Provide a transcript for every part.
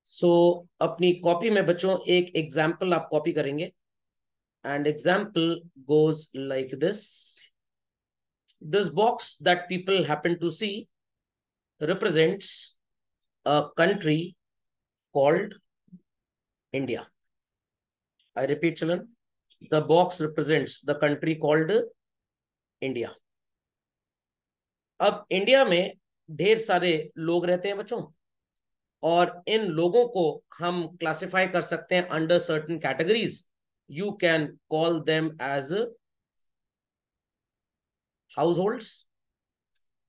सो अपनी कॉपी में बच्चों एक एग्जाम्पल आप कॉपी करेंगे and example goes like this box that people happen to see represents a country called India. I repeat, children, the box represents the country called India. अब India में ढेर सारे लोग रहते हैं बच्चों, और इन लोगों को हम क्लासिफाई कर सकते हैं under certain categories. You can call them as households,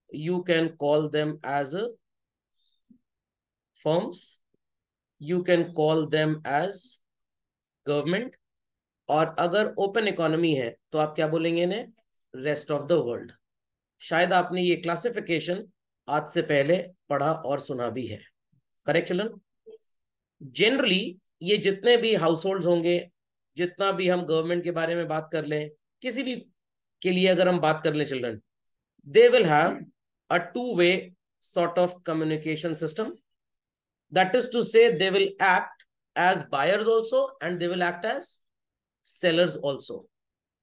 you can call them as firms, you can call them as government, और अगर ओपन इकोनॉमी है तो आप क्या बोलेंगे इन्हें? Rest of the world. शायद आपने ये क्लासिफिकेशन आज से पहले पढ़ा और सुना भी है. Correct children? जनरली ये जितने भी हाउस होल्ड होंगे, जितना भी हम गवर्नमेंट के बारे में बात कर लें, किसी भी के लिए अगर हम बात कर लें children, they will have a two-way sort of communication system. That is to say, they will act as buyers also and they will act as sellers also.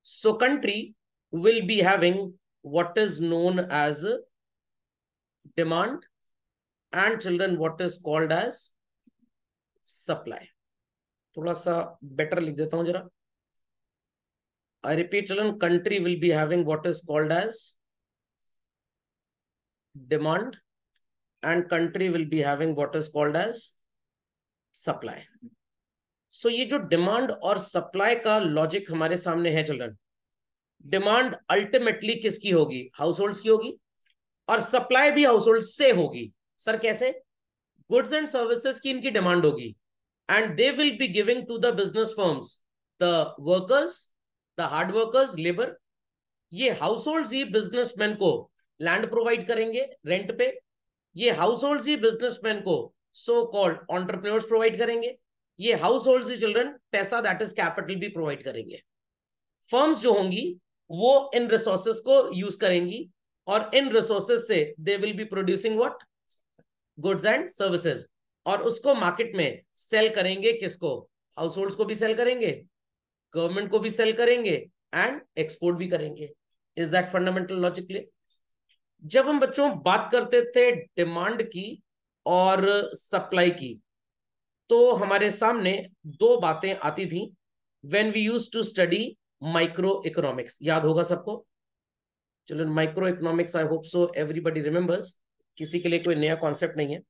So country will be having what is known as demand and children what is called as supply. थोड़ा सा better लिख देता हूं जरा. I repeat children, country will be having what is called as demand and country will be having what is called as supply. So ये जो demand और supply का लॉजिक हमारे सामने है चिल्ड्रन, डिमांड अल्टीमेटली किसकी होगी? हाउसहोल्ड्स की होगी, और सप्लाई भी हाउसहोल्ड से होगी. सर कैसे? गुड्स एंड सर्विसेज की इनकी डिमांड होगी and they will be giving to the business firms the workers, the hard workers, labour. ये हाउसहोल्ड्स ही बिजनेसमैन को लैंड प्रोवाइड करेंगे रेंट पे. ये हाउसहोल्ड्स ही बिजनेसमैन को सो कॉल्ड एंटरप्रेन्योर्स प्रोवाइड करेंगे. ये हाउस होल्ड ही चिल्ड्रन पैसा दैट इज कैपिटल भी प्रोवाइड करेंगे. फर्म्स जो होंगी वो इन रिसोर्सेस को यूज करेंगी और इन रिसोर्सेस से दे will be producing what? Goods and services. और उसको मार्केट में सेल करेंगे. किसको? हाउस होल्ड्स को भी सेल करेंगे, गवर्नमेंट को भी सेल करेंगे एंड एक्सपोर्ट भी करेंगे. Is that fundamental logic clear? जब हम बच्चों बात करते थे डिमांड की और सप्लाई की, तो हमारे सामने दो बातें आती थी when we used to study micro economics. याद होगा सबको? चलो, micro economics, I hope so everybody remembers. किसी के लिए कोई नया कॉन्सेप्ट नहीं है.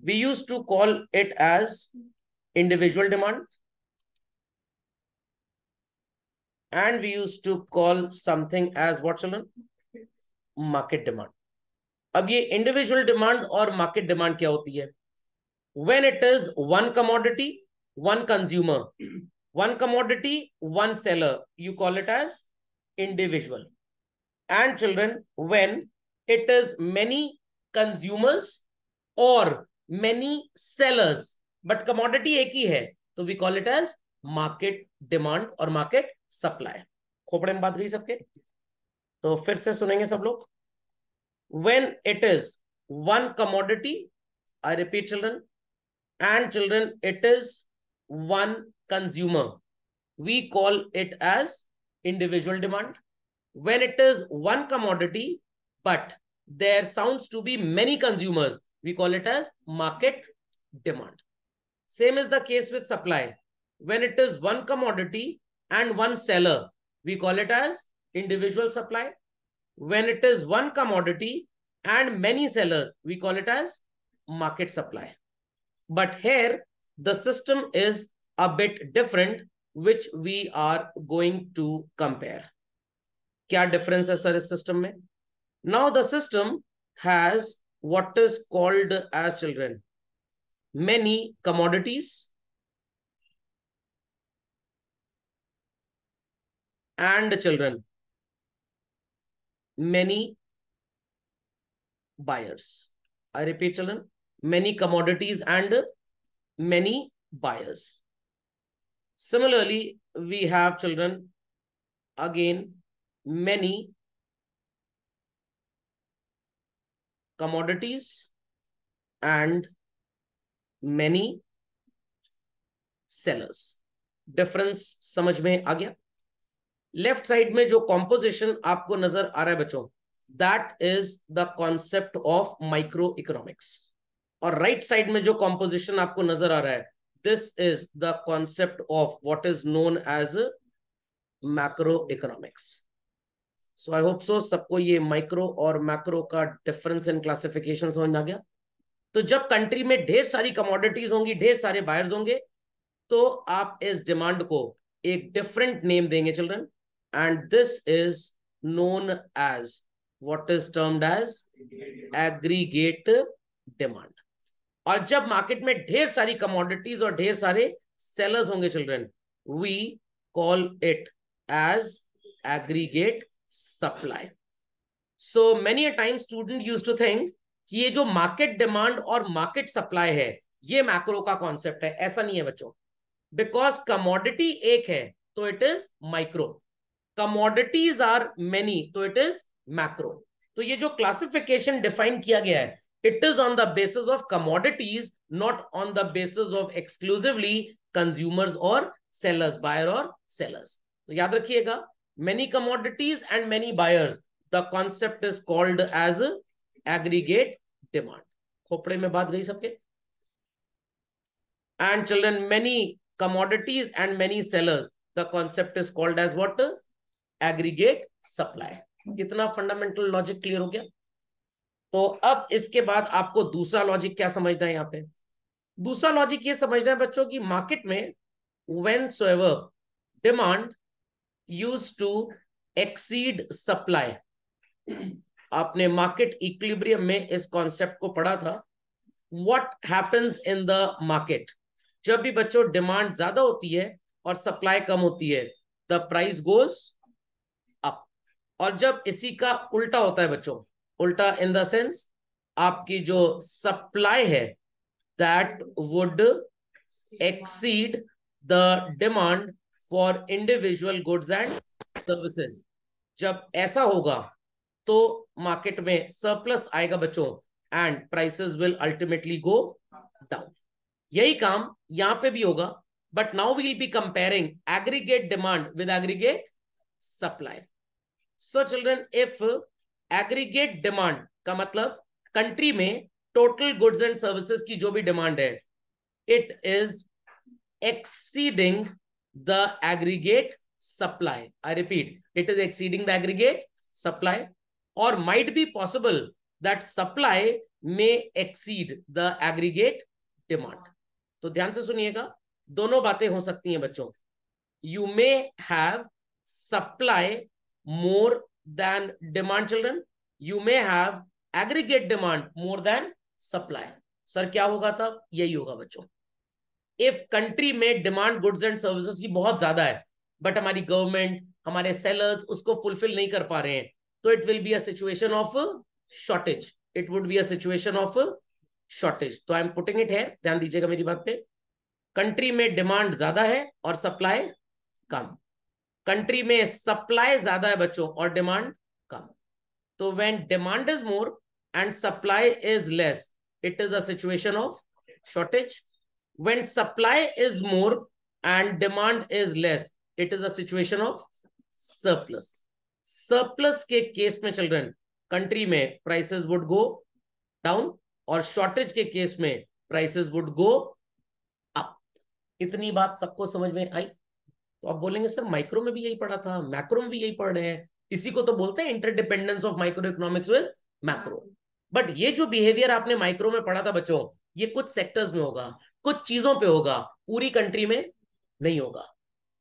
We used to call it as individual demand and we used to call something as what children? Market demand. अब ये इंडिविजुअल डिमांड और मार्केट डिमांड क्या होती है? When it is one commodity, one consumer, one commodity, one seller, you call it as individual. And children, when it is many consumers or many sellers, but commodity एक ही है, तो we call it as market demand और market supply. Khopde में बात गई सबके? तो फिर से सुनेंगे सब लोग. When it is one commodity, I repeat children, and children it is one consumer, we call it as individual demand. When it is one commodity but there sounds to be many consumers, we call it as market demand. Same is the case with supply. When it is one commodity and one seller, we call it as individual supply. When it is one commodity and many sellers, we call it as market supply. But here the system is a bit different, which we are going to compare. क्या difference है sir इस system में? Now the system has what is called as children many commodities and children many buyers. I repeat children, many commodities and many buyers. Similarly, we have children again many commodities and many sellers. Difference समझ में आ गया? Left side में जो composition आपको नजर आ रहा है बच्चों, that is the concept of micro economics, और राइट साइड में जो कॉम्पोजिशन आपको नजर आ रहा है, this is the concept of what is known as macro economics. So I hope so सबको ये माइक्रो और मैक्रो का डिफरेंस इन क्लासिफिकेशन समझ में आ गया. तो जब कंट्री में ढेर सारी कमोडिटीज होंगी, ढेर सारे बायर्स होंगे, तो आप इस डिमांड को एक डिफरेंट नेम देंगे children, and this is known as what is termed as aggregate demand. और जब मार्केट में ढेर सारी कमोडिटीज और ढेर सारे सेलर्स होंगे children, we call it as aggregate supply. So many a time student used to think कि ये जो मार्केट डिमांड और मार्केट सप्लाई है, ये मैक्रो का कॉन्सेप्ट है. ऐसा नहीं है बच्चों, बिकॉज कमोडिटी एक है तो it is micro, commodities are many तो इट इज मैक्रो. तो ये जो क्लासिफिकेशन डिफाइन किया गया है, it is on the basis of commodities, not on the basis of exclusively consumers और सेलर्स, बायर और सेलर्स. तो याद रखिएगा, many commodities and many buyers, the concept is called as aggregate demand. खोपड़े में बात गई सबके? And children, many commodities and many sellers, the concept is called as what? Aggregate supply. इतना फंडामेंटल लॉजिक क्लियर हो गया? तो अब इसके बाद आपको दूसरा लॉजिक क्या समझना है यहाँ पे? दूसरा लॉजिक ये समझना है बच्चों की मार्केट में whensoever demand used to exceed supply, आपने मार्केट इक्विलिब्रियम में इस कॉन्सेप्ट को पढ़ा था. what happens in the market? जब भी बच्चों डिमांड ज्यादा होती है और सप्लाई कम होती है, द प्राइस गोज अप. और जब इसी का उल्टा होता है बच्चों, उल्टा इन द सेंस आपकी जो सप्लाई है that would exceed the demand for individual goods and services. जब ऐसा होगा तो मार्केट में सरप्लस आएगा बच्चों, and prices will ultimately go down. यही काम यहां पे भी होगा, but now we will be comparing aggregate demand with aggregate supply. So children, if aggregate demand का मतलब कंट्री में टोटल गुड्स एंड सर्विसेज की जो भी डिमांड है, it is exceeding the aggregate supply. I repeat, it is exceeding the aggregate supply, और might be possible that supply may exceed the aggregate demand. तो ध्यान से सुनिएगा, दोनों बातें हो सकती हैं बच्चों. You may have supply more than demand children, you may have aggregate demand more than supply. Sir क्या होगा तब? यही होगा बच्चों. इफ कंट्री में डिमांड गुड्स एंड सर्विसेज की बहुत ज्यादा है, बट हमारी गवर्नमेंट, हमारे सेलर्स उसको फुलफिल नहीं कर पा रहे हैं, तो it will be a situation of shortage. It would be a situation of shortage. तो आई एम पुटिंग इट है, ध्यान दीजिएगा मेरी बात पे. कंट्री में डिमांड ज्यादा है और सप्लाई कम, कंट्री में सप्लाई ज्यादा है बच्चों और डिमांड कम. तो when demand is more and supply is less, it is a situation of shortage. When supply is more and demand is less, it is a situation of surplus. Surplus के case में children, country में prices would go down, और shortage के case में prices would go up. इतनी बात सबको समझ में आई? तो आप बोलेंगे सर माइक्रो में भी यही पढ़ा था, मैक्रो में भी यही पढ़ रहे हैं. इसी को तो बोलते हैं interdependence of micro economics with macro. But ये जो बिहेवियर आपने माइक्रो में पढ़ा था बच्चों, ये कुछ सेक्टर्स में होगा, कुछ चीजों पे होगा, पूरी कंट्री में नहीं होगा.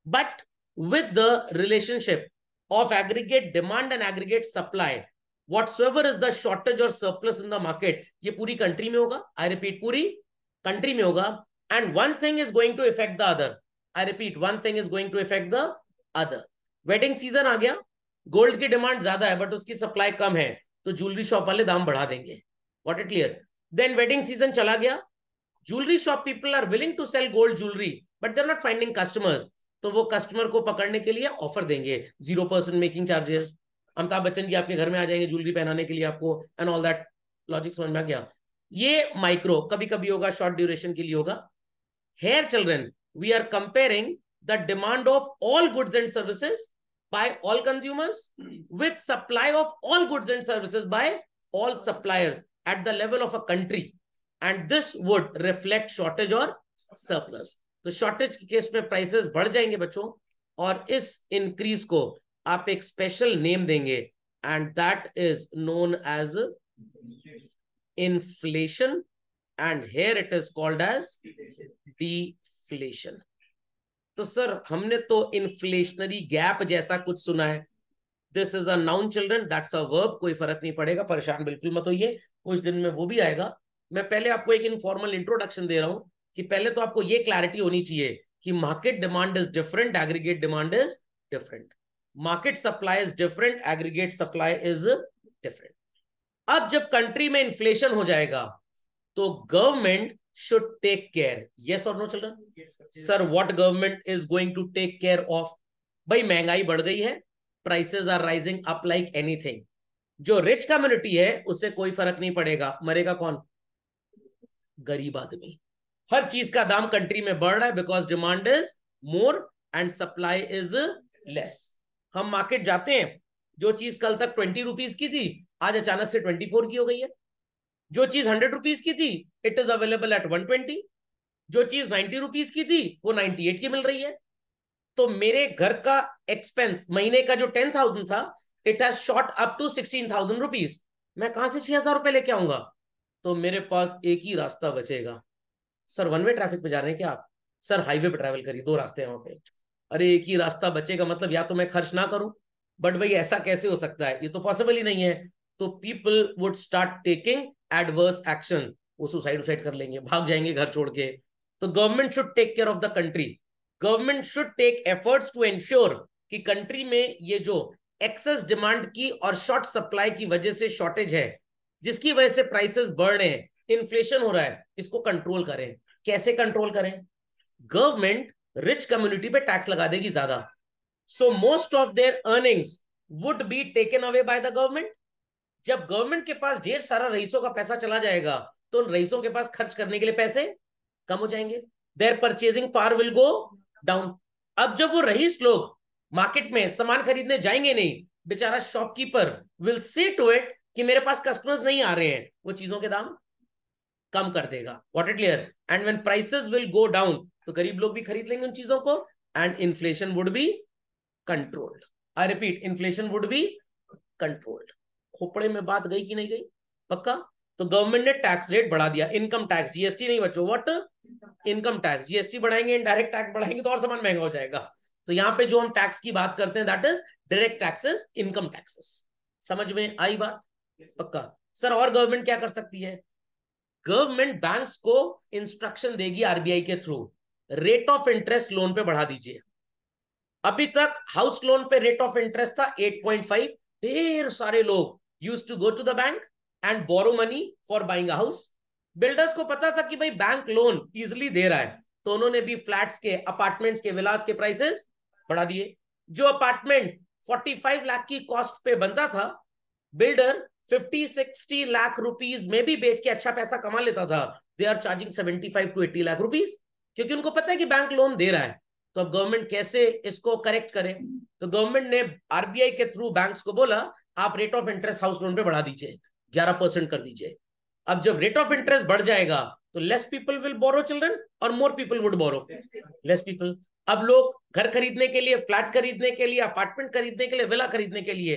But with the relationship of aggregate demand and aggregate supply, whatsoever is the shortage or surplus in the market, ये पूरी कंट्री में होगा. I repeat, पूरी कंट्री में होगा. And one thing is going to affect the other. I repeat, one thing is going to affect the other. Wedding season आ गया, gold की डिमांड ज्यादा है बट उसकी सप्लाई कम है, तो ज्वेलरी शॉप वाले दाम बढ़ा देंगे. Got it clear? Then wedding season चला गया, jewellery shop people are willing to sell gold jewellery but they are not finding customers, तो वो कस्टमर को पकड़ने के लिए ऑफर देंगे 0% मेकिंग चार्जेस. अमिताभ बच्चन जी आपके घर में आ जाएंगे ज्वेलरी पहनाने के लिए आपको, एंड ऑल दैट. लॉजिक समझ में आ गया? ये माइक्रो कभी कभी होगा, शॉर्ट ड्यूरेशन के लिए होगा. Here, children, we are comparing the demand of all goods and services by all consumers with supply of all goods and services by all suppliers at the level of a country. And this would reflect shortage or surplus. तो shortage के case में prices बढ़ जाएंगे बच्चों, और इस increase को आप एक स्पेशल नेम देंगे, and that is known as inflation, and here it is called as deflation. तो सर हमने तो इन्फ्लेशनरी गैप जैसा कुछ सुना है. This is a noun children, that's a verb, कोई फर्क नहीं पड़ेगा, परेशान बिल्कुल मत होइए, कुछ दिन में वो भी आएगा. मैं पहले आपको एक इनफॉर्मल इंट्रोडक्शन दे रहा हूं कि पहले तो आपको ये क्लैरिटी होनी चाहिए कि market demand is different, aggregate demand is different, market supply is different, aggregate supply is different. अब जब कंट्री में इन्फ्लेशन हो जाएगा तो government should take care. Yes or no children? Yes, sir. What government is going to take care of? भाई महंगाई बढ़ गई है, prices are rising up like anything. जो रिच कम्युनिटी है उसे कोई फर्क नहीं पड़ेगा, मरेगा कौन? गरीब आदमी. हर चीज का दाम कंट्री में बढ़ रहा है because demand is more and supply is less. हम मार्केट जाते हैं, जो चीज कल तक 20 रुपीज की थी आज अचानक से 24 की हो गई है. जो चीज 100 रुपीज की थी इट इज अवेलेबल एट 120. जो चीज 90 रुपीज की थी वो 98 की मिल रही है. तो मेरे घर का एक्सपेंस महीने का जो 10,000 था it has shot up to 16,000 rupees. मैं कहां से 6,000 रुपए लेके आऊंगा? तो मेरे पास एक ही रास्ता बचेगा. सर वन वे ट्रैफिक पे जा रहे हैं क्या आप? सर हाईवे पे ट्रैवल करिए, 2 रास्ते हैं वहां पे. अरे एक ही रास्ता बचेगा मतलब या तो मैं खर्च ना करूं. बट भाई ऐसा कैसे हो सकता है, ये तो पॉसिबल ही नहीं है. तो people would start taking adverse action. वो सुसाइड कर लेंगे, भाग जाएंगे घर छोड़ के. तो government should take care of the country. Government should take efforts to ensure कि कंट्री में ये जो एक्सेस डिमांड की और शॉर्ट सप्लाई की वजह से शॉर्टेज है, जिसकी वजह से प्राइसेस बढ़ रहे हैं, इन्फ्लेशन हो रहा है, इसको कंट्रोल करें. कैसे कंट्रोल करें? गवर्नमेंट रिच कम्युनिटी पे टैक्स लगा देगी ज्यादा. So most of their earnings would be taken away by the government. जब गवर्नमेंट के पास ढेर सारा रईसों का पैसा चला जाएगा तो उन रईसों के पास खर्च करने के लिए पैसे कम हो जाएंगे. Their purchasing power will go down. अब जब वो रईस लोग मार्केट में सामान खरीदने जाएंगे नहीं, बेचारा shopkeeper will see to it कि मेरे पास कस्टमर्स नहीं आ रहे हैं, वो चीजों के दाम कम कर देगा. What it clear? And when prices will go down तो गरीब लोग भी खरीद लेंगे उन चीजों को, and inflation would be controlled. I repeat, inflation would be controlled. खोपड़े में बात गई कि नहीं गई? पक्का? तो गवर्नमेंट ने टैक्स रेट बढ़ा दिया, इनकम टैक्स, जीएसटी नहीं बच्चों, व्हाट? Income tax. जीएसटी बढ़ाएंगे, इनडायरेक्ट टैक्स बढ़ाएंगे तो और सामान महंगा हो जाएगा. तो यहाँ पे जो हम टैक्स की बात करते हैं that is direct taxes, income taxes. समझ में आई बात? पक्का? सर और गवर्नमेंट क्या कर सकती है? गवर्नमेंट बैंक्स को इंस्ट्रक्शन देगी आरबीआई के through, rate of interest loan पे बढ़ा दीजिए. अभी तक हाउस लोन पे रेट ऑफ इंटरेस्ट था 8.5. ढेर सारे लोग used to go to the bank and borrow money for buying a house. Builders को पता था कि भाई बैंक लोन इजिली दे रहा है, तो उन्होंने भी फ्लैट्स के, अपार्टमेंट्स के, विलास के प्राइसेस बढ़ा दिए. जो अपार्टमेंट 45 लाख की कॉस्ट पे बनता था, बिल्डर 50-60 लाख रुपीज में भी बेच के अच्छा पैसा कमा लेता था. They are charging 75 to 80 lakh rupees, क्योंकि उनको पता है कि बैंक लोन दे रहा है. तो अब गवर्नमेंट कैसे इसको करेक्ट करे? तो गवर्नमेंट ने आरबीआई के थ्रू बैंक्स को बोला आप rate of interest house loan पे बढ़ा दीजिए, 11% कर दीजिए. अब जब रेट ऑफ इंटरेस्ट बढ़ जाएगा तो less people will borrow children और more people would borrow. Less people. अब लोग घर खरीदने के लिए, फ्लैट खरीदने के लिए, अपार्टमेंट खरीदने के लिए, विला खरीदने के लिए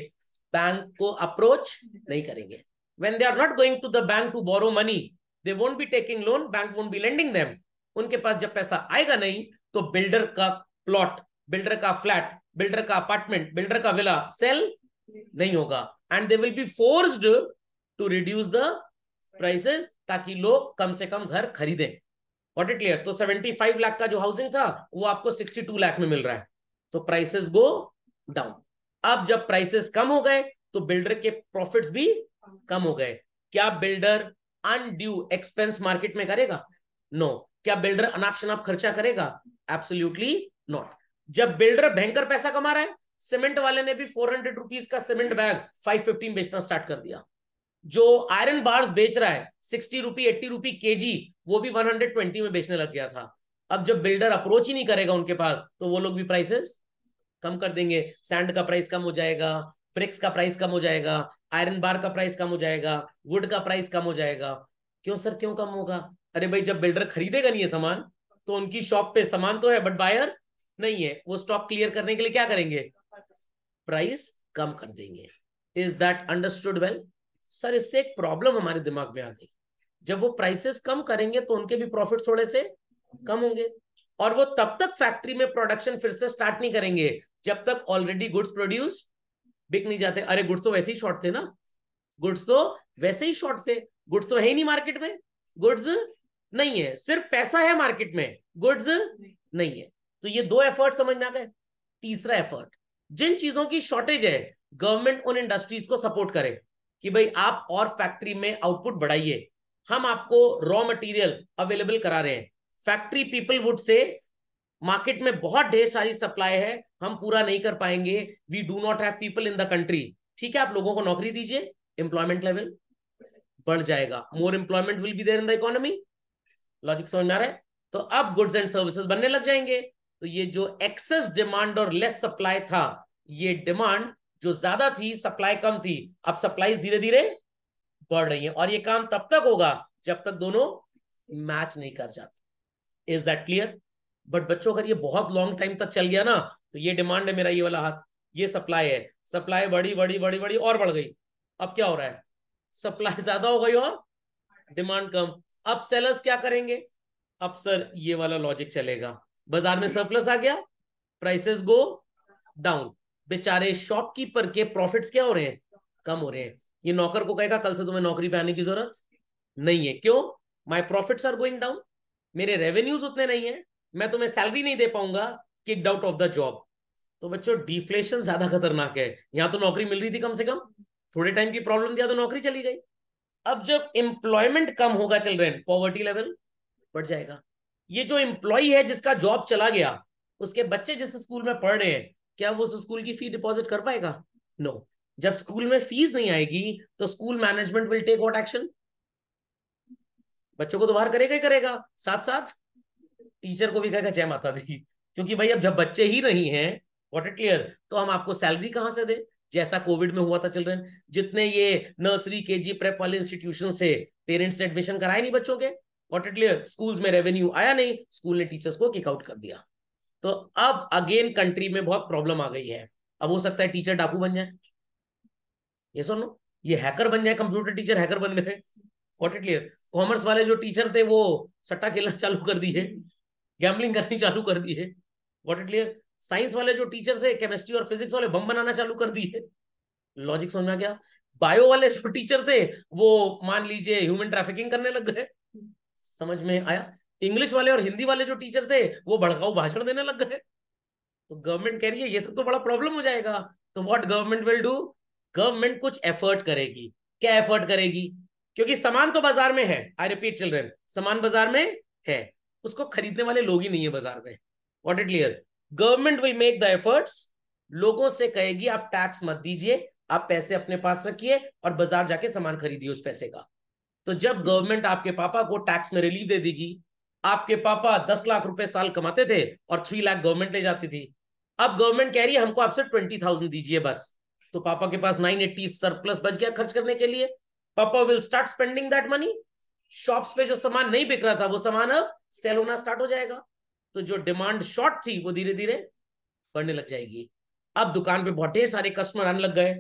बैंक को अप्रोच नहीं करेंगे. When they are not going to the bank to borrow money, they won't be taking loan, bank won't be lending them. उनके पास जब पैसा आएगा नहीं तो बिल्डर का प्लॉट, बिल्डर का फ्लैट, बिल्डर का अपार्टमेंट, बिल्डर का विला सेल नहीं होगा, and they will be forced to reduce the prices ताकि लोग कम से कम घर खरीदें. What it clear? तो 75 लाख का जो हाउसिंग था वो आपको 62 लाख में मिल रहा है, तो प्राइसेस गो डाउन. अब जब प्राइसेस कम हो गए तो बिल्डर के प्रॉफिट्स भी कम हो गए. क्या बिल्डर अनड्यू एक्सपेंस मार्केट में करेगा? नो. क्या बिल्डर अनाप शनाप खर्चा करेगा? Absolutely not. जब बिल्डर भयंकर पैसा कमा रहा है, सीमेंट वाले ने भी 400 रुपीज का सीमेंट बैग 550 बेचना स्टार्ट कर दिया. जो आयरन बार्स बेच रहा है 60 रुपी 80 रुपी केजी, वो भी 120 में बेचने लग गया था। अब जब बिल्डर अप्रोच ही नहीं करेगा उनके पास, तो वो लोग भी प्राइसेस कम कर देंगे। सैंड का प्राइस कम हो जाएगा, ब्रिक्स का प्राइस कम हो जाएगा, आयरन बार का प्राइस कम हो जाएगा, वुड का प्राइस कम हो जाएगा। क्यों सर, क्यों कम होगा? अरे भाई, जब बिल्डर खरीदेगा नहीं है सामान, तो उनकी शॉप पे सामान तो है बट बायर नहीं है, वो स्टॉक क्लियर करने के लिए क्या करेंगे? प्राइस कम कर देंगे। Is that understood well? Sir, इससे एक प्रॉब्लम हमारे दिमाग में आ गई। जब वो प्राइसेस कम करेंगे तो उनके भी प्रॉफिट थोड़े से कम होंगे, और वो तब तक फैक्ट्री में प्रोडक्शन फिर से स्टार्ट नहीं करेंगे जब तक ऑलरेडी गुड्स प्रोड्यूस बिक नहीं जाते। अरे गुड्स तो वैसे ही शॉर्ट थे ना, गुड्स तो वैसे ही शॉर्ट थे, गुड्स तो है ही नहीं मार्केट में, गुड्स नहीं है, सिर्फ पैसा है मार्केट में, गुड्स नहीं है। तो ये दो एफर्ट समझ में आ गए। तीसरा एफर्ट, जिन चीजों की शॉर्टेज है, गवर्नमेंट उन इंडस्ट्रीज को सपोर्ट करे कि भाई आप और फैक्ट्री में आउटपुट बढ़ाइए, हम आपको रॉ मटेरियल अवेलेबल करा रहे हैं। Factory people would say market में बहुत ढेर सारी सप्लाई है, हम पूरा नहीं कर पाएंगे, we do not have people in the country. ठीक है, आप लोगों को नौकरी दीजिए, एम्प्लॉयमेंट लेवल बढ़ जाएगा, more employment will be there in the economy. Logic समझ में आ रहा है? तो अब गुड्स एंड सर्विसेज बनने लग जाएंगे। तो ये जो एक्सेस डिमांड और लेस सप्लाई था, ये डिमांड जो ज्यादा थी, सप्लाई कम थी, अब सप्लाईज धीरे धीरे बढ़ रही है, और ये काम तब तक होगा जब तक दोनों मैच नहीं कर जाते। Is that clear? बट बच्चों, अगर ये बहुत लॉन्ग टाइम तक चल गया ना, तो ये डिमांड है मेरा ये वाला हाथ, ये सप्लाई है, सप्लाई बढ़ी बढ़ी बढ़ी बढ़ी और बढ़ गई। अब क्या हो रहा है? सप्लाई ज्यादा हो गई और डिमांड कम। अब सेलर्स क्या करेंगे? अब सर ये वाला लॉजिक चलेगा, बाजार में सरप्लस आ गया, प्राइसेस गो डाउन, बेचारे शॉपकीपर के प्रॉफिट्स क्या हो रहे हैं? कम हो रहे हैं। ये नौकर को कहेगा कल से तुम्हें नौकरी पे आने की जरूरत नहीं है। क्यों? My profits are going down, मेरे रेवेन्यूज उतने नहीं है, मैं तुम्हें सैलरी नहीं दे पाऊंगा, kicked out of the job. तो बच्चों, डिफ्लेशन ज्यादा खतरनाक है। यहां तो नौकरी मिल रही थी कम से कम, थोड़े टाइम की प्रॉब्लम दिया तो नौकरी चली गई। अब जब एम्प्लॉयमेंट कम होगा चल रहे हैं, पॉवर्टी लेवल बढ़ जाएगा। ये जो एम्प्लॉय है जिसका जॉब चला गया, उसके बच्चे जिस स्कूल में पढ़ रहे हैं, क्या वो उस स्कूल की फी डिपॉजिट कर पाएगा? No no. जब स्कूल में फीस नहीं आएगी तो school management will take what action? बच्चों को तो बाहर करेगा ही करेगा, साथ साथ टीचर को भी कहेगा जय माता दी, क्योंकि भाई अब जब बच्चे ही नहीं है, व्हाट इट क्लियर, तो हम आपको सैलरी कहां से दे? जैसा कोविड में हुआ था चिल्ड्रन, जितने ये नर्सरी केजी प्रेप वाले इंस्टीट्यूशन से पेरेंट्स ने एडमिशन कराए नहीं बच्चों के, व्हाट इट क्लियर, स्कूल्स में रेवेन्यू आया नहीं, स्कूल ने टीचर्स को किक आउट कर दिया। तो अब अगेन कंट्री में बहुत प्रॉब्लम आ गई है। अब हो सकता है टीचर डाकू बन जाए, ये सुनो, ये हैकर बन जाए, कंप्यूटर टीचर हैकर बन गए, व्हाट इट क्लियर। कॉमर्स वाले जो टीचर थे वो सट्टा खेलना चालू कर दिए, गैम्बलिंग करनी चालू कर दिए, व्हाट इट क्लियर। साइंस वाले जो टीचर थे, केमिस्ट्री और फिजिक्स वाले बम बनाना चालू कर दिए। लॉजिक समझ में आ गया? बायो वाले जो टीचर थे, वो मान लीजिए ह्यूमन ट्रैफिकिंग करने लग गए, समझ में आया? इंग्लिश वाले और हिंदी वाले जो टीचर थे, वो भड़काऊ भाषण देने लग गए। तो गवर्नमेंट कह रही है ये सब तो बड़ा प्रॉब्लम हो जाएगा। तो what government will do? Government कुछ एफर्ट करेगी। क्या एफर्ट करेगी? क्योंकि सामान तो बाजार में है, आई रिपीट चिल्ड्रन, सामान बाजार में है, उसको खरीदने वाले लोग ही नहीं है बाजार में, what it clear. Government will make the efforts, लोगों से कहेगी आप टैक्स मत दीजिए, आप पैसे अपने पास रखिए और बाजार जाके सामान खरीदिए उस पैसे का। तो जब गवर्नमेंट आपके पापा को टैक्स में रिलीफ दे देगी, आपके पापा 10 लाख रुपए साल कमाते थे और 3 लाख गवर्नमेंट ले जाती थी, अब गवर्नमेंट कह रही है हमको आपसे 20,000 दीजिए बस, तो पापा के पास 980 सरप्लस बच गया खर्च करने के लिए। पापा will start spending that money, shops पे जो सामान नहीं बिक रहा था वो सामान अब सेल होना स्टार्ट हो जाएगा। तो जो डिमांड शॉर्ट थी वो धीरे धीरे बढ़ने लग जाएगी। अब दुकान पे बहुत ढेर सारे कस्टमर आने लग गए।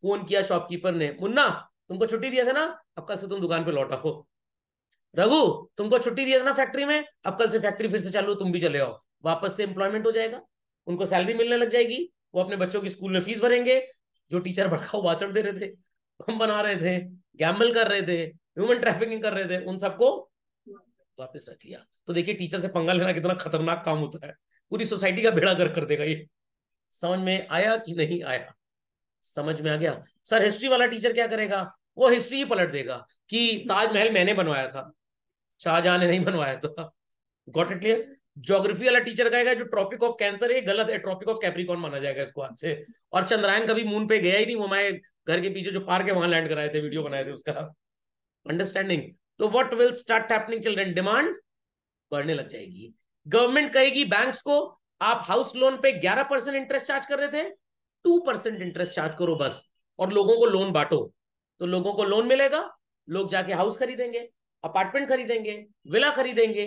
फोन किया शॉपकीपर ने, मुन्ना तुमको छुट्टी दिया था ना, अब कल से तुम दुकान पे लौट आओ। रघु तुमको छुट्टी दिया था ना फैक्ट्री में, अब कल से फैक्ट्री फिर से चालू, तुम भी चले आओ। वापस से एम्प्लॉयमेंट हो जाएगा, उनको सैलरी मिलने लग जाएगी, वो अपने बच्चों की स्कूल में फीस भरेंगे। जो टीचर भड़काऊ भाषण दे रहे थे, हम बना रहे थे, गैम्बल कर रहे थे, ह्यूमन ट्रैफिकिंग कर रहे थे, उन सबको वापस रख लिया। तो देखिए टीचर से पंगा लेना कितना खतरनाक काम होता है, पूरी सोसाइटी का बेड़ा गर्क कर देगा ये। समझ में आया कि नहीं आया? समझ में आ गया? सर हिस्ट्री वाला टीचर क्या करेगा? वो हिस्ट्री ही पलट देगा कि ताजमहल मैंने बनवाया था, शाहजहां ने नहीं बनवाया था, गॉट इट क्लियर। ज्योग्राफी वाला टीचर कहेगा जो ट्रॉपिक ऑफ कैंसर है गलत है, ट्रॉपिक ऑफ कैप्रिकॉर्न माना जाएगा इसको आज से, और चंद्रयान कभी मून पे गया ही नहीं, वो हमारे घर के पीछे जो पार्क है वहां लैंड कराए थे, वीडियो बनाए थे उसका। अंडरस्टैंडिंग? तो what will start happening children? Demand बढ़ने लग जाएगी। गवर्नमेंट कहेगी बैंक्स को, आप हाउस लोन पे 11% इंटरेस्ट चार्ज कर रहे थे, 2% इंटरेस्ट चार्ज करो बस, और लोगों को लोन बांटो। तो लोगों को लोन मिलेगा, लोग जाके हाउस खरीदेंगे, अपार्टमेंट खरीदेंगे, विला खरीदेंगे।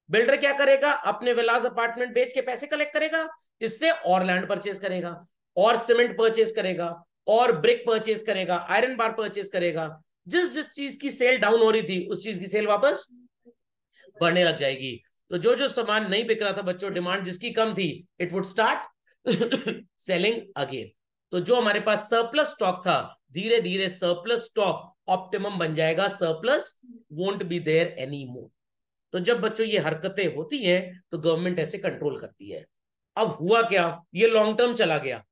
बिल्डर क्या करेगा? अपने विलास अपार्टमेंट बेच के पैसे कलेक्ट करेगा, इससे और लैंड परचेज करेगा, और सीमेंट परचेज करेगा, और ब्रिक परचेज करेगा, आयरन बार परचेज करेगा। जिस जिस चीज की सेल डाउन हो रही थी उस चीज की सेल वापस बढ़ने लग जाएगी। तो जो जो सामान नहीं बिक रहा था बच्चों, डिमांड जिसकी कम थी, it would start selling again. तो जो हमारे पास सरप्लस स्टॉक था, धीरे धीरे सरप्लस स्टॉक ऑप्टिमम बन जाएगा, surplus won't be there any more. तो जब बच्चों ये हरकतें होती हैं तो गवर्नमेंट ऐसे कंट्रोल करती है। अब हुआ क्या? ये लॉन्ग टर्म चला गया।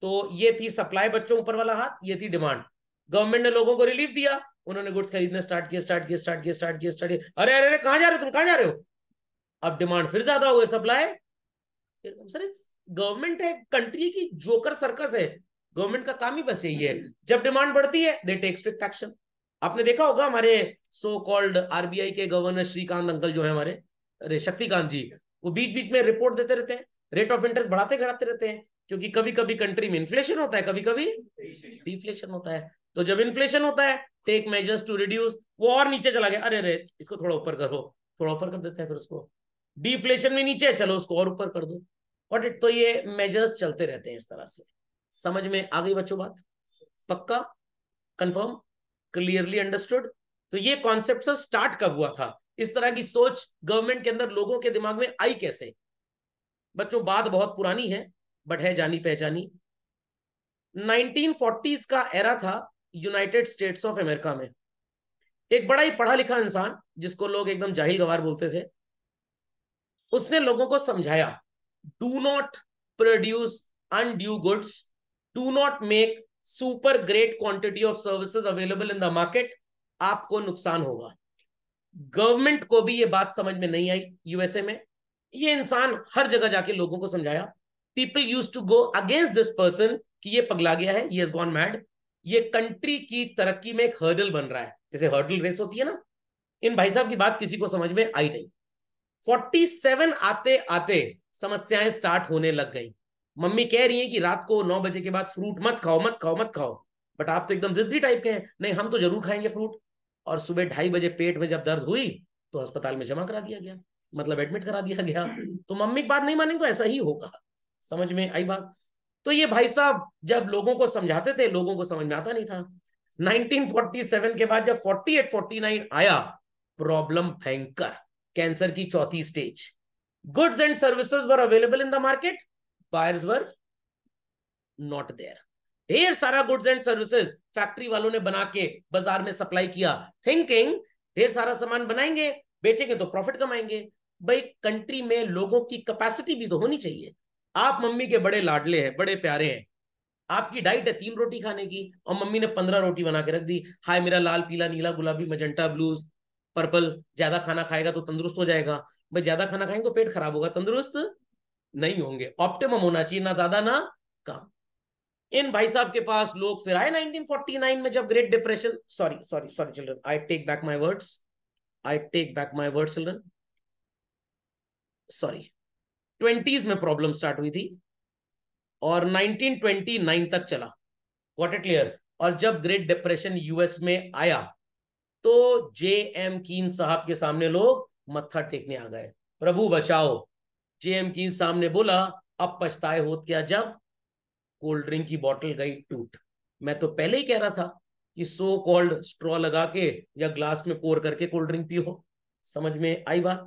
तो ये थी सप्लाई बच्चों, ऊपर वाला हाथ, ये थी डिमांड। गवर्नमेंट ने लोगों को रिलीफ दिया, उन्होंने गुड्स खरीदने स्टार्ट किए, अरे अरे अरे कहां जा रहे हो तुम, कहां जा रहे हो? अब डिमांड फिर ज्यादा हो गई, सप्लाई सर। गवर्नमेंट है, कंट्री की जोकर सर्कस है। गवर्नमेंट का काम ही बस यही है, जब डिमांड बढ़ती है दे टेक स्ट्रिक्ट एक्शन। आपने देखा होगा हमारे सो कॉल्ड आरबीआई के गवर्नर श्रीकांत अंकल जो है हमारे, अरे शक्तिकांत जी, वो बीच बीच में रिपोर्ट देते रहते हैं, रेट ऑफ इंटरेस्ट बढ़ाते घटाते रहते हैं, क्योंकि कभी कभी कंट्री में इन्फ्लेशन होता है, कभी कभी डिफ्लेशन होता है। तो जब इन्फ्लेशन होता है, टेक मेजर्स टू रिड्यूस। वो और नीचे चला गया, अरे अरे इसको थोड़ा ऊपर करो, थोड़ा ऊपर कर देते हैं, फिर उसको डिफ्लेशन में नीचे, चलो उसको और ऊपर कर दो। और तो ये मेजर्स चलते रहते हैं इस तरह से। समझ में आ गई बच्चों बात? पक्का? कंफर्म? Clearly understood? तो ये कॉन्सेप्ट स्टार्ट कब हुआ था? इस तरह की सोच गवर्नमेंट के अंदर लोगों के दिमाग में आई कैसे? बच्चों बात बहुत पुरानी है, बट है जानी पहचानी। 1940s का एरा था यूनाइटेड स्टेट्स ऑफ अमेरिका में। एक बड़ा ही पढ़ा लिखा इंसान, जिसको लोग एकदम जाहिल गवार बोलते थे, उसने लोगों को समझाया, do not produce undue goods, do not make super great quantity of services available in the market, आपको नुकसान होगा। गवर्नमेंट को भी ये बात समझ में नहीं आई यूएसए में। ये इंसान हर जगह जाके लोगों को समझाया। People use to go against this person कि ये पगला गया है, ये हैज गॉन मैड, ये कंट्री की तरक्की में एक हर्डल बन रहा है, जैसे हर्डल रेस होती है ना। इन भाई साहब की बात किसी को समझ में आई नहीं। 47 आते आते समस्याएं स्टार्ट होने लग गई। मम्मी कह रही है कि रात को 9 बजे के बाद फ्रूट मत खाओ, मत खाओ, मत खाओ, बट आप तो एकदम जिद्दी टाइप के हैं, नहीं हम तो जरूर खाएंगे फ्रूट। और सुबह 2:30 बजे पेट में जब दर्द हुई तो अस्पताल में जमा करा दिया गया, मतलब एडमिट करा दिया गया। तो मम्मी की बात नहीं मानेंगे तो ऐसा ही होगा। समझ में आई बात? तो ये भाई साहब जब लोगों को समझाते थे, लोगों को समझ में आता नहीं था। 1947 के बाद जब 48 49 आया, प्रॉब्लम भयंकर, कैंसर की चौथी stage. Goods and services were available in the market, buyers were not there. ढेर सारा गुड्स एंड सर्विसेज फैक्ट्री वालों ने बना के बाजार में सप्लाई किया, थिंकिंग ढेर सारा सामान बनाएंगे, बेचेंगे तो प्रॉफिट कमाएंगे। भाई कंट्री में लोगों की कैपेसिटी भी तो होनी चाहिए। आप मम्मी के बड़े लाडले हैं, बड़े प्यारे हैं, आपकी डाइट है 3 रोटी खाने की, और मम्मी ने 15 रोटी बना के रख दी। हाय मेरा लाल पीला नीला गुलाबी मजेंटा ब्लूज पर्पल, ज्यादा खाना खाएगा तो तंदुरुस्त हो जाएगा। भाई ज्यादा खाना खाएंगे तो पेट खराब होगा, तंदुरुस्त नहीं होंगे। ऑप्टिमम होना चाहिए, ना ज्यादा ना कम। इन भाई साहब के पास लोग फिर आए 1949 में, जब great depression, sorry sorry sorry children, I take back my words, I take back my words children, sorry. 20s में प्रॉब्लम स्टार्ट हुई थी और 1929 तक चला। Got it clear? और जब ग्रेट डिप्रेशन यूएस में आया तो जे एम कीन साहब के सामने लोग मत्था टेकने आ गए, प्रभु बचाओ। जे एम कीन सामने बोला, अब पछताए होत क्या जब कोल्ड ड्रिंक की बोतल गई टूट। मैं तो पहले ही कह रहा था कि सो कॉल्ड स्ट्रॉ लगा के या ग्लास में पोर करके कोल्ड ड्रिंक पियो। समझ में आई बात?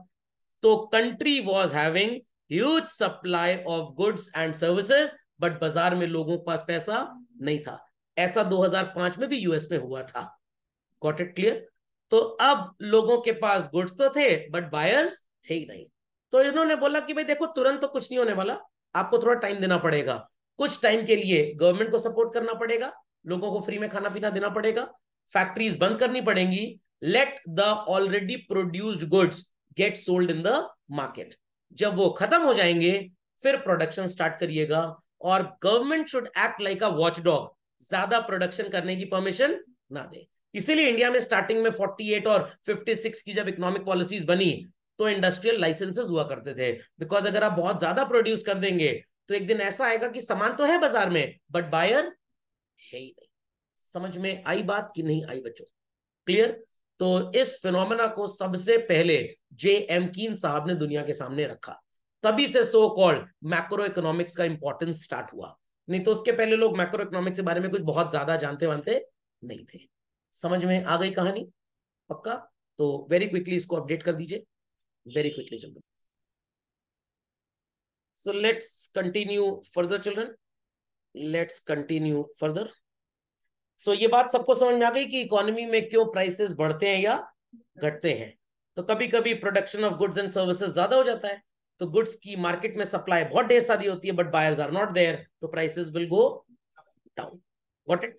तो country was having huge supply of goods and services, but बाजार में लोगों के पास पैसा नहीं था। ऐसा 2005 में भी यूएस में हुआ था। Got it clear? तो अब लोगों के पास गुड्स तो थे बट बायर्स थे ही नहीं। तो इन्होंने बोला कि भाई देखो तुरंत तो कुछ नहीं होने वाला, आपको थोड़ा टाइम देना पड़ेगा। कुछ टाइम के लिए गवर्नमेंट को सपोर्ट करना पड़ेगा, लोगों को फ्री में खाना पीना देना पड़ेगा, फैक्ट्रीज बंद करनी पड़ेंगी, let the already produced goods get sold in the market. जब वो खत्म हो जाएंगे फिर प्रोडक्शन स्टार्ट करिएगा। और government should act like a watchdog. ज्यादा प्रोडक्शन करने की परमिशन ना दे। इसीलिए इंडिया में स्टार्टिंग में 48 और 56 की जब इकोनॉमिक पॉलिसीज बनी तो इंडस्ट्रियल लाइसेंसेस हुआ करते थे, बिकॉज अगर आप बहुत ज्यादा प्रोड्यूस कर देंगे तो एक दिन ऐसा आएगा कि सामान तो है बाजार में बट बायर है ही नहीं। समझ में आई बात कि नहीं आई बच्चों? क्लियर? तो इस फिनोमेना को सबसे पहले जे एम कीन साहब ने दुनिया के सामने रखा, तभी से सो कॉल्ड मैक्रो इकोनॉमिक्स का इंपॉर्टेंस स्टार्ट हुआ। नहीं तो उसके पहले लोग मैक्रो इकोनॉमिक्स के बारे में कुछ बहुत ज्यादा जानते वानते नहीं थे। समझ में आ गई कहानी? पक्का? तो वेरी क्विकली इसको अपडेट कर दीजिए, वेरी क्विकली चलो। So let's continue further children, let's continue further. So ये बात सबको समझ में आ गई कि इकोनॉमी में क्यों प्राइसेस बढ़ते हैं या घटते हैं। तो कभी कभी production of goods and services ज्यादा हो जाता है, तो गुड्स की मार्केट में सप्लाई बहुत ढेर सारी होती है but buyers are not there, तो prices will go down. Got it?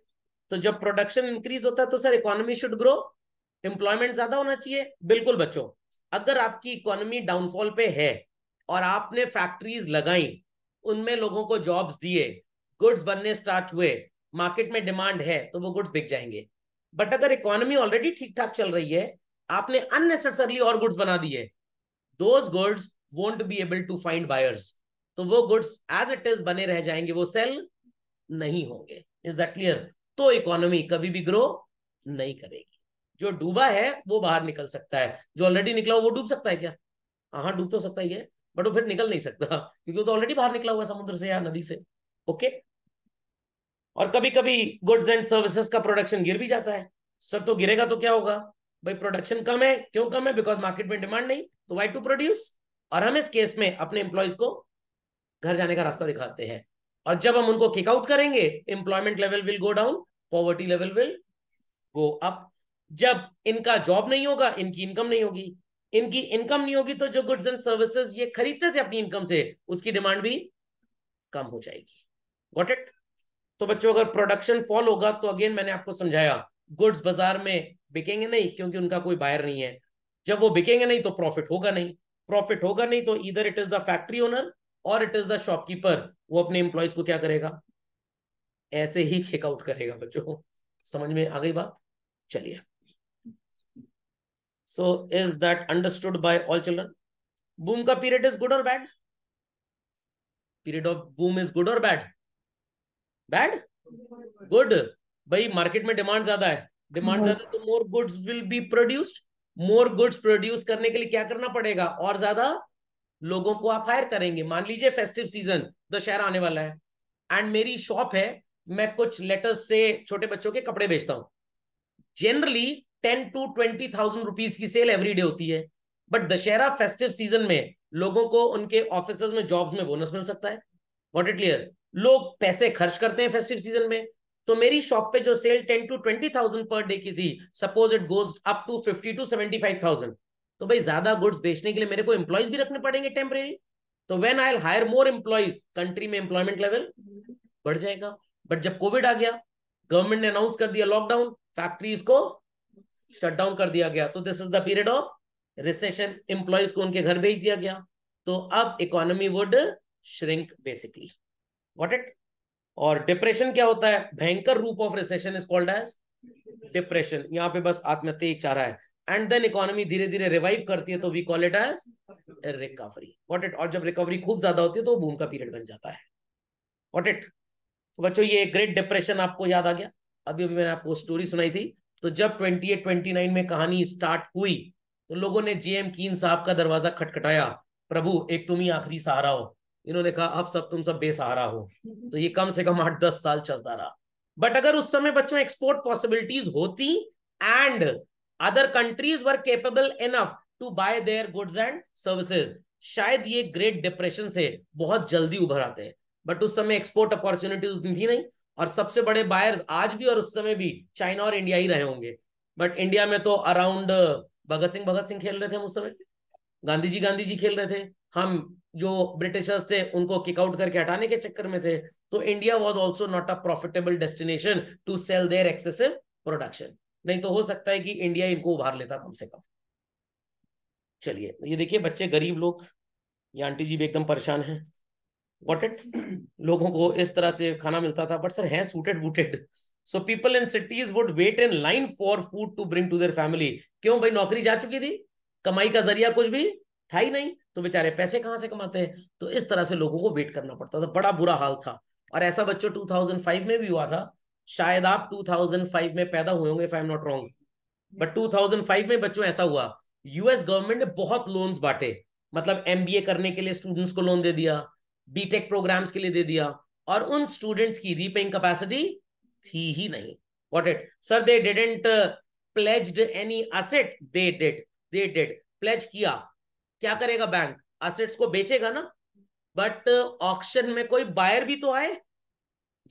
तो जब प्रोडक्शन इंक्रीज होता है तो sir economy should grow, employment ज्यादा होना चाहिए। बिल्कुल बच्चों, अगर आपकी इकोनॉमी डाउनफॉल पे है और आपने फैक्ट्रीज लगाई, उनमें लोगों को जॉब्स दिए, गुड्स बनने स्टार्ट हुए, मार्केट में डिमांड है, तो वो गुड्स बिक जाएंगे। बट अगर इकोनॉमी ऑलरेडी ठीक ठाक चल रही है, आपने अननेसेसरली और गुड्स बना दिए, those goods won't be able to find buyers, तो वो गुड्स एज इट इज बने रह जाएंगे, वो सेल नहीं होंगे। Is that clear? तो इकोनॉमी कभी भी ग्रो नहीं करेगी। जो डूबा है वो बाहर निकल सकता है, जो ऑलरेडी निकला वो डूब सकता है क्या? हाँ डूब तो सकता ही है, बट वो फिर निकल नहीं सकता क्योंकि वो तो ऑलरेडी बाहर निकला हुआ है समुद्र से या नदी से। ओके? और कभी कभी गुड्स एंड सर्विसेज का प्रोडक्शन गिर भी जाता है। सर तो गिरेगा तो क्या होगा? भाई प्रोडक्शन कम है, क्यों कम है? बिकॉज मार्केट में डिमांड नहीं, तो वाई टू प्रोड्यूस। और हम इस केस में अपने एम्प्लॉयज को घर जाने का रास्ता दिखाते हैं, और जब हम उनको किक आउट करेंगे employment level will go down, poverty level will go up. जब इनका जॉब नहीं होगा, इनकी इनकम नहीं होगी, इनकी इनकम नहीं होगी, तो जो गुड्स एंड सर्विसेज ये खरीदते थे अपनी इनकम से, उसकी डिमांड भी कम हो जाएगी। Got it? तो बच्चों अगर प्रोडक्शन फॉल होगा तो अगेन मैंने आपको समझाया, गुड्स बाजार में बिकेंगे नहीं क्योंकि उनका कोई बायर नहीं है। जब वो बिकेंगे नहीं तो प्रॉफिट होगा नहीं, प्रॉफिट होगा नहीं तो इधर it is the factory owner और इट इज द शॉपकीपर, वो अपने एम्प्लॉयज को क्या करेगा? ऐसे ही किक आउट करेगा बच्चों। समझ में आ गई बात? चलिए, so is that understood by all children? Boom का पीरियड इज गुड और bad? Period of boom is good और बैड? बैड? गुड। भाई मार्केट में डिमांड ज्यादा है, डिमांड ज्यादा तो more goods will be produced. More goods produce करने के लिए क्या करना पड़ेगा? और ज्यादा लोगों को आप हायर करेंगे। मान लीजिए फेस्टिव सीजन, दशहरा आने वाला है, एंड मेरी शॉप है, मैं कुछ लेटर्स से छोटे बच्चों के कपड़े बेचता हूं। जनरली 10 to 20,000 रुपीज की सेल एवरी डे होती है, बट दशहरा फेस्टिव सीजन में लोगों को उनके ऑफिस में जॉब्स में बोनस मिल सकता है। What it clear? लोग पैसे खर्च करते हैं फेस्टिव सीजन में, तो मेरी शॉप पे जो सेल 10 to 20,000 पर डे की थी, suppose it goes up to 50 to 75,000, तो भाई ज्यादा गुड्स बेचने के लिए मेरे को एम्प्लॉयज भी रखने पड़ेंगे टेम्परेरी। तो when I hire more employees, country में एम्प्लॉयमेंट लेवल बढ़ जाएगा। बट जब कोविड आ गया, गवर्नमेंट ने अनाउंस कर दिया लॉकडाउन, फैक्ट्रीज को शट डाउन कर दिया गया, तो this is the period of recession, employees को उनके घर भेज दिया गया, तो अब economy would shrink basically. Got it? और डिप्रेशन क्या होता है? भयंकर रूप of recession is called as depression. यहाँ पे बस आत्महत्या ही चाह रहा है, एंड देन इकोनॉमी धीरे धीरे रिवाइव करती है, तो we call it as recovery. Got it? और जब रिकवरी खूब ज्यादा होती है तो बूम का पीरियड बन जाता है। Got it? तो बच्चों ये ग्रेट डिप्रेशन आपको याद आ गया? अभी अभी मैंने आपको स्टोरी सुनाई थी। तो जब 28-29 में कहानी स्टार्ट हुई, तो लोगों ने जेएम कीन साहब का दरवाजा खटखटाया, प्रभु एक तुम ही आखिरी सहारा हो। इन्होंने कहा अब सब तुम सब बेसहारा हो। तो ये कम से कम 8-10 साल चलता रहा। बट अगर उस समय बच्चों एक्सपोर्ट पॉसिबिलिटीज होती and other countries were capable enough to buy their goods and services, शायद ये ग्रेट डिप्रेशन से बहुत जल्दी उभर आते हैं। बट उस समय एक्सपोर्ट अपॉर्चुनिटीज उतनी थी नहीं, और सबसे बड़े बायर्स आज भी और उस समय भी चाइना और इंडिया ही रहे होंगे। बट इंडिया में तो अराउंड भगत सिंह खेल रहे थे हम उस समय, गांधी जी खेल रहे थे, हम जो ब्रिटिशर्स थे उनको किक आउट करके हटाने के चक्कर में थे। तो India was also not a profitable destination to sell their excessive production. नहीं तो हो सकता है कि इंडिया इनको उभार लेता कम से कम। चलिए ये देखिए बच्चे, गरीब लोग, ये आंटी जी भी एकदम परेशान हैं। Got it? लोगों को इस तरह से खाना मिलता था, बट सर है suited booted, so people in cities would wait in line for food to bring to their family. क्यों भाई? नौकरी जा चुकी थी, कमाई का जरिया कुछ भी था ही नहीं, तो बेचारे पैसे कहां से कमाते हैं? तो इस तरह से लोगों को वेट करना पड़ता था, बड़ा बुरा हाल था। और ऐसा बच्चों 2005 में भी हुआ था। शायद आप 2005 में पैदा हुए होंगे, if I am not wrong, but 2005 में बच्चों ऐसा हुआ, यूएस गवर्नमेंट ने बहुत लोन्स बांटे। मतलब एमबीए करने के लिए स्टूडेंट्स को लोन दे दिया, बीटेक प्रोग्राम्स के लिए दे दिया, और उन स्टूडेंट्स की रीपेइंग कैपेसिटी थी ही नहीं। What it sir? They didn't pledged any asset, they did pledge किया। क्या करेगा बैंक? एसेट्स को बेचेगा ना, बट ऑक्शन में कोई बायर भी तो आए।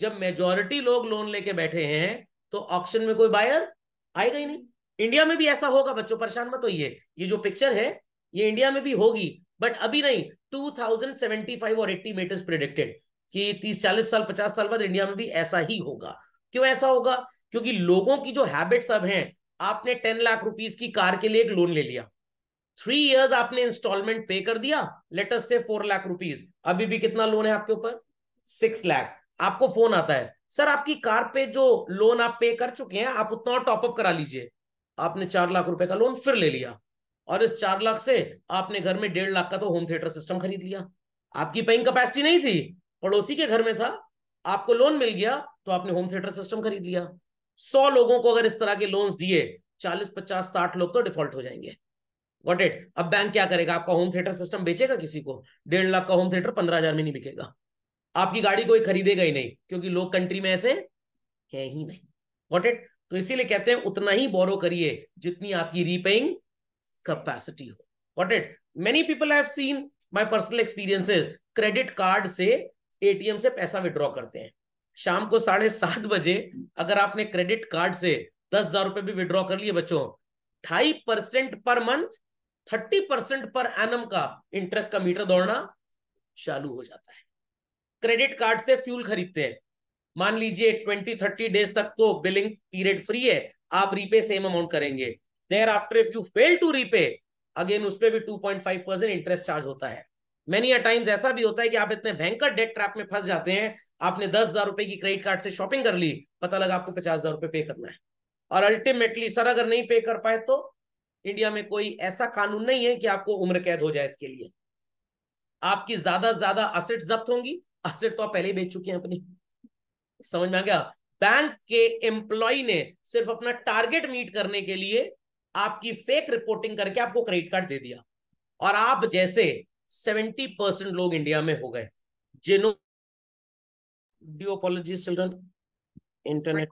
जब मेजॉरिटी लोग लोन लेके बैठे हैं तो ऑक्शन में कोई बायर आएगा ही नहीं। इंडिया में भी ऐसा होगा बच्चों, परेशान मत होइए, ये जो पिक्चर है ये इंडिया में भी होगी, बट अभी नहीं। 2075 और 80 में इट इज प्रिडिक्टेड कि 30 40 साल 50 साल बाद इंडिया में भी ऐसा ही होगा। क्यों ऐसा होगा? क्योंकि लोगों की जो हैबिट्स अब हैं, आपने 10 लाख रुपीज की कार के लिए एक लोन ले लिया, 3 इयर्स आपने इंस्टॉलमेंट पे कर दिया, लेट अस से 4 लाख रुपीज, अभी भी कितना लोन है आपके ऊपर? 6 लाख। आपको फोन आता है, सर आपकी कार पे जो लोन आप पे कर चुके हैं, आप उतना और टॉपअप करा लीजिए। आपने 4 लाख रुपए का लोन फिर ले लिया, और इस 4 लाख से आपने घर में 1.5 लाख का तो होम थिएटर सिस्टम खरीद लिया। आपकी पेइंग कैपेसिटी नहीं थी, पड़ोसी के घर में था, आपको लोन मिल गया तो आपने होम थिएटर सिस्टम खरीद लिया। 100 लोगों को अगर इस तरह के लोन्स दिए, 40 50 60 लोग तो डिफॉल्ट हो जाएंगे। Got it? अब बैंक क्या करेगा? आपका होम थिएटर सिस्टम बेचेगा किसी को? 1.5 लाख का होम थिएटर 15,000 में नहीं बिकेगा। आपकी गाड़ी कोई खरीदेगा ही नहीं, क्योंकि लोग कंट्री में ऐसे है ही नहीं। Got it? तो इसीलिए कहते हैं उतना ही बोरो करिए जितनी आपकी रीपेइंग कैपेसिटी हो। Got it? Many people have seen, my personal experiences, credit card से एटीएम से पैसा विड्रॉ करते हैं। शाम को 7:30 बजे अगर आपने क्रेडिट कार्ड से 10,000 रुपए भी विड्रॉ कर लिए बच्चों, 2.5% पर मंथ, 30% पर एनम का इंटरेस्ट का मीटर दौड़ना चालू हो जाता है। क्रेडिट कार्ड से फ्यूल खरीदते हैं, मान लीजिए 20 30 डेज तक तो बिलिंग पीरियड फ्री है, आप रीपे सेम अमाउंट करेंगे। Thereafter if you fail to repay, again उस पर भी 2.5% इंटरेस्ट चार्ज होता है। मेनी अ टाइम्स ऐसा भी होता है कि आप इतने भयंकर डेट ट्रैप में फंस जाते हैं, आपने 10,000 रुपए की क्रेडिट कार्ड से शॉपिंग कर ली, पता लगा आपको 50,000 रुपए पे करना है, और अल्टीमेटली सर अगर नहीं पे कर पाए तो इंडिया में कोई ऐसा कानून नहीं है कि आपको उम्र कैद हो जाए इसके लिए। आपकी ज्यादा से ज्यादा असेट जब्त होंगी, असेट तो आप पहले ही बेच चुके हैं अपनी। समझ में आ गया? बैंक के एम्प्लॉय ने सिर्फ अपना टारगेट मीट करने के लिए आपकी फेक रिपोर्टिंग करके आपको क्रेडिट कार्ड दे दिया, और आप जैसे 70% लोग इंडिया में हो गए जिन्होंने, ड्यू अपॉलॉजीज चिल्ड्रन, इंटरनेट।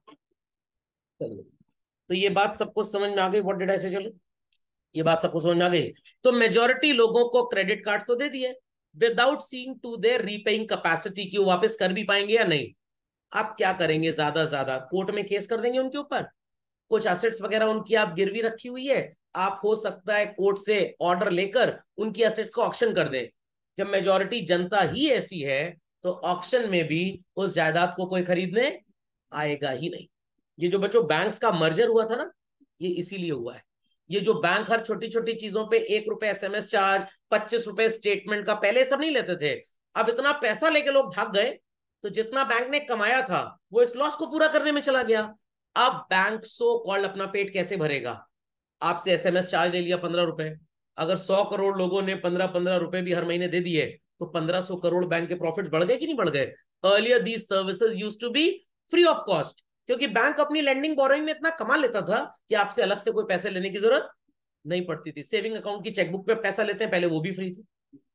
तो ये बात सबको समझ में आ गई? व्हाट डिड आई से? चलो, ये बात सबको समझ में आ गई। तो मेजोरिटी लोगों को क्रेडिट कार्ड तो दे दिए without seeing to their repaying capacity कि वो वापस कर भी पाएंगे या नहीं। आप क्या करेंगे? ज्यादा से ज्यादा कोर्ट में केस कर देंगे उनके ऊपर, कुछ एसेट्स वगैरह उनकी आप गिरवी रखी हुई है, आप हो सकता है कोर्ट से ऑर्डर लेकर उनकी एसेट्स को ऑक्शन कर दें। जब मेजॉरिटी जनता ही ऐसी है तो ऑक्शन में भी उस जायदाद को कोई खरीदने आएगा ही नहीं। ये जो बच्चों बैंक्स का मर्जर हुआ था ना, ये इसीलिए हुआ है। ये जो बैंक हर छोटी छोटी चीजों पे 1 रुपए एसएमएस चार्ज, 25 रुपए स्टेटमेंट का, पहले सब नहीं लेते थे, अब इतना पैसा लेके लोग भाग गए, तो जितना बैंक ने कमाया था वो इस लॉस को पूरा करने में चला गया। अब बैंक सो कॉल्ड अपना पेट कैसे भरेगा? आपसे एसएमएस चार्ज ले लिया 15 रुपए, अगर 100 करोड़ लोगों ने 15-15 रुपए भी हर महीने दे दिए तो 1,500 करोड़ बैंक के प्रॉफिट बढ़ गए कि नहीं बढ़ गए? Earlier these services used to be free of cost, क्योंकि बैंक अपनी लेंडिंग बोरोइंग में इतना कमा लेता था कि आपसे अलग से कोई पैसे लेने की जरूरत नहीं पड़ती थी। सेविंग अकाउंट की चेकबुक पे पैसा लेते हैं, पहले वो भी फ्री थी।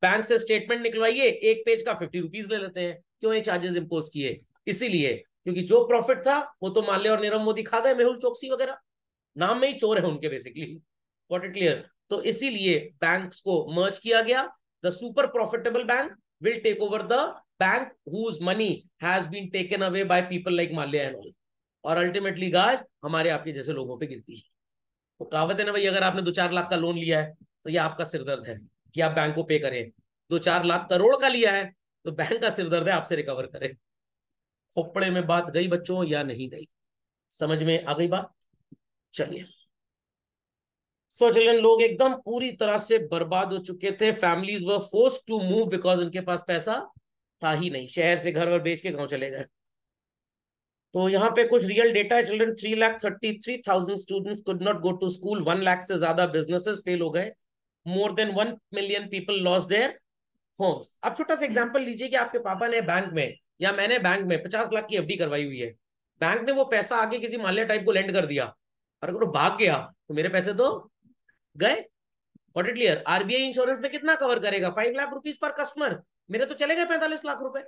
बैंक से स्टेटमेंट निकलवाइए, एक पेज का 50 रुपीज ले लेते हैं। क्यों ये चार्जेस इंपोज किए? इसीलिए क्योंकि जो प्रॉफिट था वो तो माल्या और नीरव मोदी खा गए, मेहुल चोकसी वगैरह, नाम में ही चोर है उनके बेसिकली। Got it clear? तो इसीलिए बैंक्स को मर्ज किया गया। The super profitable bank will take over the bank whose money has been taken away by people like Mallya and all, और अल्टीमेटली गाज हमारे आपके जैसे लोगों पे गिरती है। तो कहावत है ना भाई, अगर आपने 2-4 लाख का लोन लिया है तो ये आपका सिरदर्द है कि आप बैंक को पे करें, 2-4 लाख करोड़ का लिया है तो बैंक का सिरदर्द है आपसे रिकवर करें। खोपड़े में बात गई बच्चों या नहीं गई? समझ में आ गई बात? चलिए, सो चिल्ड्रन, लोग एकदम पूरी तरह से बर्बाद हो चुके थे, families were forced to move because उनके पास पैसा था ही नहीं, शहर से घर वर बेच के गांव चले गए। तो यहाँ पे कुछ रियल डेटा है children, 3,33,000 students could not go to school, 1 lakh से ज्यादा बिजनेसेस फेल हो गए, more than 1 million people loss their homes. अब छोटा सा एग्जांपल लीजिए कि आपके पापा ने बैंक में या मैंने बैंक में 50 लाख की एफडी करवाई हुई है, बैंक ने वो पैसा आगे किसी माल्या टाइप को लेंड कर दिया, और अगर वो भाग गया तो मेरे पैसे तो गए। Got it clear? RBI insurance में कितना कवर करेगा? 5 लाख रुपीज पर कस्टमर, मेरे तो चले गए 45 लाख रुपए।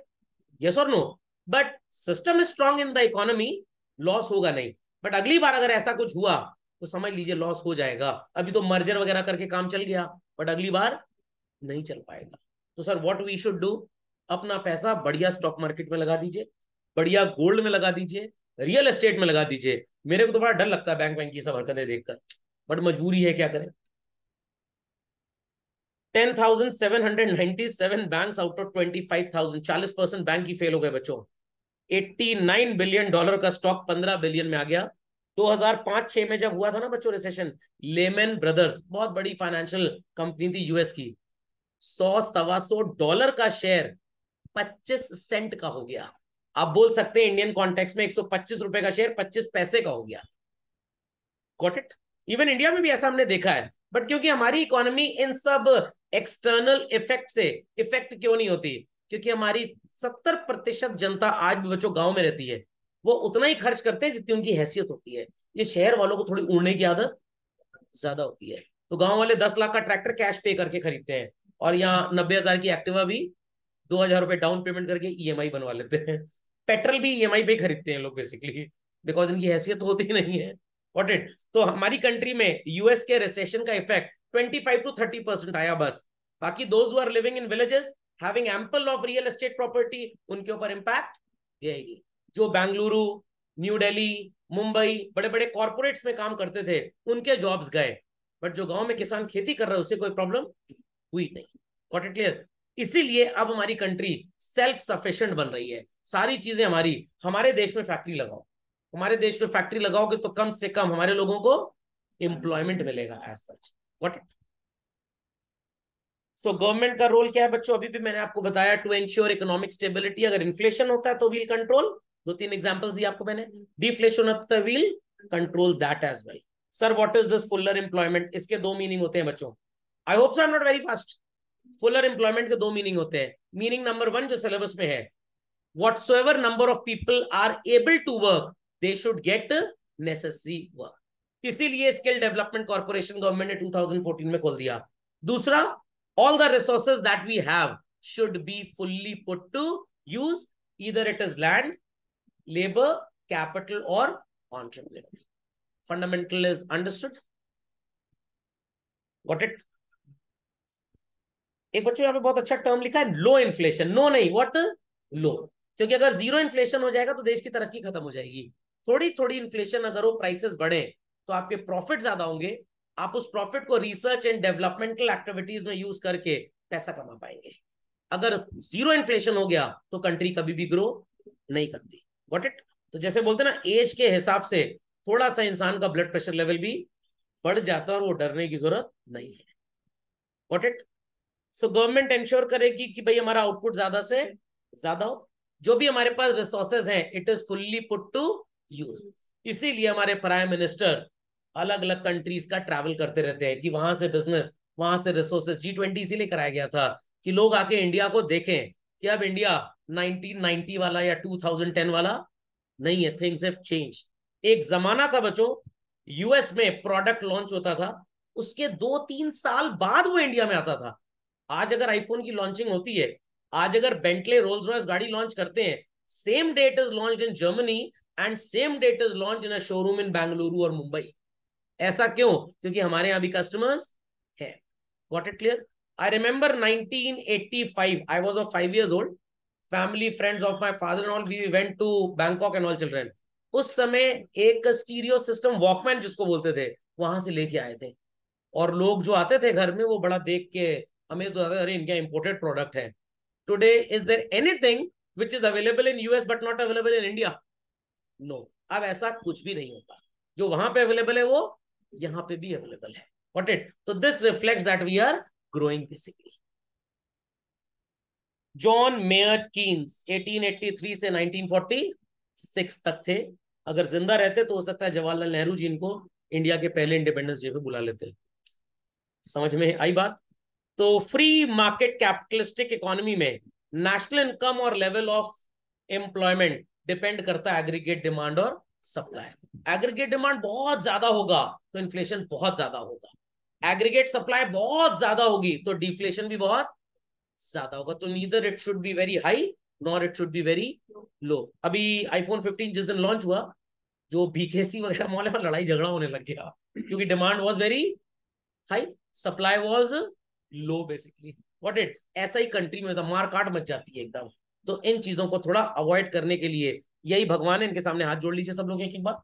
यस और no? But system is strong in the economy, loss होगा नहीं। बट अगली बार अगर ऐसा कुछ हुआ तो समझ लीजिए लॉस हो जाएगा। अभी तो मर्जर वगैरह करके काम चल गया, बट अगली बार नहीं चल पाएगा। तो sir what we should do, अपना पैसा बढ़िया स्टॉक मार्केट में लगा दीजिए, बढ़िया गोल्ड में लगा दीजिए, रियल एस्टेट में लगा दीजिए। मेरे को तो बड़ा डर लगता है बैंक की सब हरकतें देखकर, बट मजबूरी है, क्या करें। 10,797 bank out of 25,000, 40% bank he fail हो गए बच्चों। $89 बिलियन का स्टॉक 15 बिलियन में आ गया। 2005-6 में जब हुआ था ना बच्चों रिसेशन, लेमन ब्रदर्स बहुत बड़ी फाइनेंशियल कंपनी थी यूएस की, 100-125 डॉलर का शेयर 25 सेंट का हो गया। आप बोल सकते हैं इंडियन कॉन्टेक्स्ट में 125 रुपए का शेयर 25 पैसे का हो गया। Got it? इवन इंडिया में भी ऐसा हमने देखा है, बट क्योंकि हमारी इकोनॉमी इन सब एक्सटर्नल इफेक्ट से इफेक्ट क्यों नहीं होती, क्योंकि हमारी 70% जनता आज भी बच्चों गांव में रहती है, वो उतना ही खर्च करते हैं जितनी उनकी हैसियत होती है। ये शहर वालों को थोड़ी उड़ने की आदत ज्यादा होती है, तो गांव वाले 10 लाख का ट्रैक्टर कैश पे करके खरीदते हैं, और यहाँ 90,000 की एक्टिवा भी 2,000 रुपए डाउन पेमेंट करके ईएमआई बनवा लेते हैं। पेट्रोल भी ईएमआई पे खरीदते हैं लोग बेसिकली, बिकॉज इनकी हैसियत होती नहीं है। What it? तो हमारी कंट्री में यूएस के रिसेशन का इफेक्ट 25 to 30% आया बस। बाकी those who are living in villages having ample of real estate property, उनके ऊपर इंपैक्ट देगी। जो बेंगलुरु, न्यू दिल्ली, मुंबई बड़े बड़े कॉर्पोरेट्स में काम करते थे, उनके जॉब्स गए, बट जो गांव में किसान खेती कर रहा है उसे कोई प्रॉब्लम हुई नहीं। Got it clear? इसीलिए अब हमारी कंट्री सेल्फ सफिशिएंट बन रही है। सारी चीजें हमारी, हमारे देश में फैक्ट्री लगाओ, हमारे देश में फैक्ट्री लगाओगे तो कम से कम हमारे लोगों को एम्प्लॉयमेंट मिलेगा as such. What it? So government का रोल क्या है बच्चों? अभी भी मैंने आपको बताया, टू एंश्योर इकोनॉमिक स्टेबिलिटी। अगर इन्फ्लेशन होता है तो वील कंट्रोल, 2-3 एग्जांपल्स दिए आपको मैंने। डिफ्लेशन होता है, we'll control that as well. Sir what is this fuller employment? इसके 2 मीनिंग होते हैं बच्चों। I hope so I am not very fast. Fuller employment के 2 मीनिंग होते हैं। मीनिंग नंबर 1 जो सिलेबस में है, whatsoever number of people are able to work, they should get necessary work। इसीलिए स्किल डेवलपमेंट कॉर्पोरेशन गवर्नमेंट ने 2014 में खोल दिया। दूसरा, all the resources that we have should be fully put to use, either it is land, labor, capital or entrepreneurship। Fundamental is understood? Got it? एक बच्चों यहाँ पे बहुत अच्छा टर्म लिखा है, लो इन्फ्लेशन। नो नहीं, व्हाट? लो। क्योंकि अगर जीरो इन्फ्लेशन हो जाएगा तो देश की तरक्की खत्म हो जाएगी। थोड़ी थोड़ी इन्फ्लेशन अगर वो प्राइसेस बढ़े तो आपके प्रॉफिट ज्यादा होंगे, आप उस प्रॉफिट को रिसर्च एंड डेवलपमेंटल एक्टिविटीज में यूज करके पैसा कमा पाएंगे। अगर जीरो इन्फ्लेशन हो गया तो कंट्री कभी भी ग्रो नहीं करती। Got it? तो जैसे बोलते ना, एज के हिसाब से थोड़ा सा इंसान का ब्लड प्रेशर लेवल भी बढ़ जाता है और वो डरने की जरूरत नहीं है। Got it? So government ensure करेगी कि भाई हमारा आउटपुट ज्यादा से ज्यादा हो, जो भी हमारे पास रिसोर्सेज हैं it is fully put to use. इसीलिए हमारे प्राइम मिनिस्टर अलग अलग कंट्रीज का ट्रैवल करते रहते हैं कि वहां से बिजनेस, वहां से रिसोर्सेज। G20 इसीलिए कराया गया था कि लोग आके इंडिया को देखें कि अब इंडिया 1990 वाला या 2010 वाला नहीं है। Things have change. एक जमाना था बच्चों, यूएस में प्रोडक्ट लॉन्च होता था, उसके 2-3 साल बाद वो इंडिया में आता था। आज अगर आईफोन की लॉन्चिंग होती है, आज अगर बेंटले रोल्स रॉयस गाड़ी लॉन्च करते हैं, same date is launch in Germany and same date is launch in a showroom in Bengaluru और मुंबई। ऐसा क्यों? क्योंकि हमारे यहाँ भी कस्टमर्स है। Got it clear? I remember 1985, I was of 5 years old, family friends of my father and all, we went to Bangkok and all children. उस समय एक स्टीरियो सिस्टम वॉकमैन जिसको बोलते थे, वहां से लेके आए थे, और लोग जो आते थे घर में वो बड़ा देख के अमेज हो जाते, अरे इनका इंपोर्टेड प्रोडक्ट है। Today is there anything which is available in US but not available in India? No. अब ऐसा कुछ भी नहीं होता, जो वहां पे अवेलेबल है वो यहाँ पे भी अवेलेबल है। What it? तो this reflects that we are growing basically. John Maynard Keynes 1883 से 1946 तक थे। अगर जिंदा रहते तो हो सकता है जवाहरलाल नेहरू जी इनको इंडिया के पहले इंडिपेंडेंस डे पे बुला लेते। समझ में आई बात? तो फ्री मार्केट कैपिटलिस्टिक इकोनॉमी में नेशनल इनकम और लेवल ऑफ एम्प्लॉयमेंट डिपेंड करता है एग्रीगेट डिमांड और सप्लाई। एग्रीगेट डिमांड बहुत ज्यादा होगा तो इन्फ्लेशन बहुत ज्यादा होगा, एग्रीगेट सप्लाई बहुत ज्यादा होगी तो डिफ्लेशन भी बहुत ज्यादा होगा। तो neither it should be very high nor it should be very low. अभी आईफोन 15 जिस दिन लॉन्च हुआ, जो बीकेसी वगैरह मॉल में लड़ाई झगड़ा होने लग गया क्योंकि demand was very high, supply was low basically. What it ऐसा ही कंट्री में मार काट मच जाती है एकदम। तो इन चीजों को थोड़ा अवॉइड करने के लिए यही भगवान है, इनके सामने हाथ जोड़ लीजिए सब लोग एक एक बार।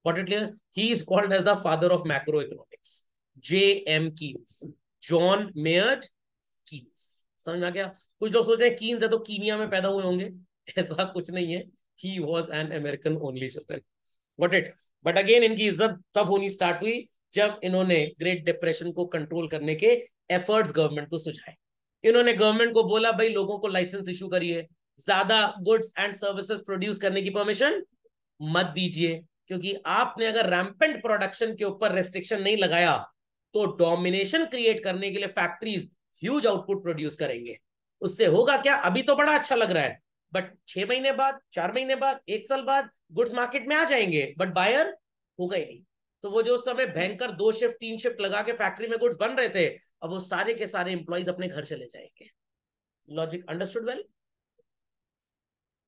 What it he is called as the father of macroeconomics, J M Keynes, John Maynard Keynes. समझ में आ गया? कुछ लोग सोच रहे हैं कीन्स है तो कीनिया में पैदा हुए होंगे, ऐसा कुछ नहीं है। He was an American only children. What it but again इनकी इज्जत तब होनी स्टार्ट हुई जब इन्होंने ग्रेट डिप्रेशन को कंट्रोल करने के एफर्ट्स गवर्नमेंट को सुझाए। इन्होंने गवर्नमेंट को बोला भाई लोगों को लाइसेंस इशू करिए, ज्यादा गुड्स एंड सर्विसेज प्रोड्यूस करने की परमिशन मत दीजिए, क्योंकि आपने अगर रैम्पेंट प्रोडक्शन के ऊपर रेस्ट्रिक्शन नहीं लगाया तो डोमिनेशन क्रिएट करने के लिए फैक्ट्रीज ह्यूज आउटपुट प्रोड्यूस करेंगे। उससे होगा क्या? अभी तो बड़ा अच्छा लग रहा है बट 6 महीने बाद, 4 महीने बाद, 1 साल बाद गुड्स मार्केट में आ जाएंगे बट बायर होगा ही नहीं। तो वो जो उस समय भयंकर 2 शिफ्ट 3 शिफ्ट लगा के फैक्ट्री में गुड्स बन रहे थे, अब वो सारे के सारे एम्प्लॉइज अपने घर चले जाएंगे। Logic understood well?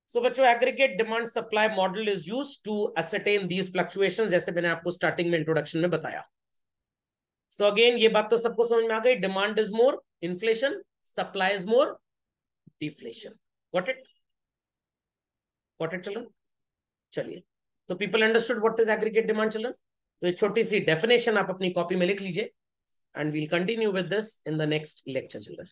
सो बच्चों, aggregate demand supply model is use to ascertain these fluctuations, जैसे मैंने आपको स्टार्टिंग में इंट्रोडक्शन में बताया। सो अगेन ये बात तो सबको समझ में आ गई, demand is more inflation, supply is more deflation. Got it? Got it children? चलिए, तो people understood what is aggregate demand children? तो एक छोटी सी डेफिनेशन आप अपनी कॉपी में लिख लीजिए and we'll continue with this in the next lecture children.